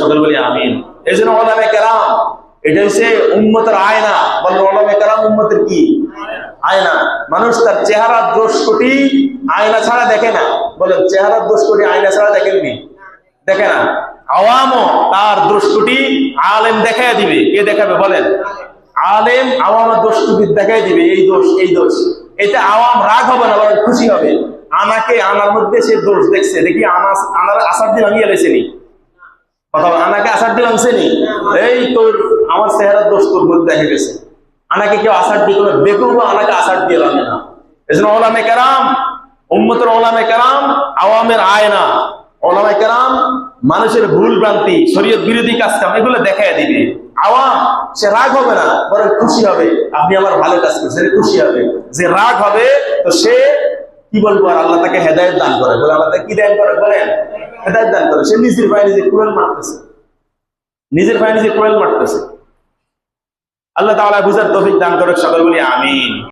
সকল বলি আমিন। এই জন্য ওলামে কেরাম এটা হচ্ছে উম্মতের আয়না। বলেন ওলামে কেরাম উম্মতের কি আয়না। মানুষ তার চেহারার দোষ কোটি আয়না ছাড়া দেখে না। বলেন চেহারার দোষ কোটি আয়না ছাড়া দেখেননি, দেখে না। আওয়ামও তার দোষ কোটি আলেম দেখাই দিবে। কে দেখাবে বলেন? আলেম আওয়ামের দোষ কোটি দেখাই দিবে, এই দোষ এই দোষ। এটা আওয়াম রাগ হবে না, বরং খুশি হবে। আনাকে আনার মধ্যে সে দোষ দেখছে, দেখি আনার আসার দিয়ে ভাঙিয়ে লেছেনি কথা। আনাকে আসার দিয়ে ভাঙছেনি, এই তোর আমার চেহারার দোষ তোর মধ্যে দেখা গেছে। আনাকে কেউ আসার দিয়ে কোনো বেকুব আনাকে আসার দিয়ে ভাঙে না। এই জন্য ওলামে কেরাম উম্মতের ওলামে কেরাম আওয়ামের আয়না। ওলামে কেরাম মানুষের ভুল ভ্রান্তি শরীয়ত বিরোধী কাজ কাম এগুলো দেখাই দিবে। আওয়াম সে রাগ হবে না, বরং খুশি হবে। আপনি আমার ভালো কাজ করছেন, খুশি হবে। যে রাগ হবে তো সে কি বলবো, আর আল্লাহ তাকে হেদায়েত দান করে। বলে আল্লাহ তাকে কি দান করে বলেন? হেদায়েত দান করে। সে নিজের পায়ে নিজে কুড়াল মারতেছে, নিজের পায়ে নিজে কুড়াল মারতেছে। আল্লাহ তাআলা বুঝার তৌফিক দান করে। সকল বলি আমিন।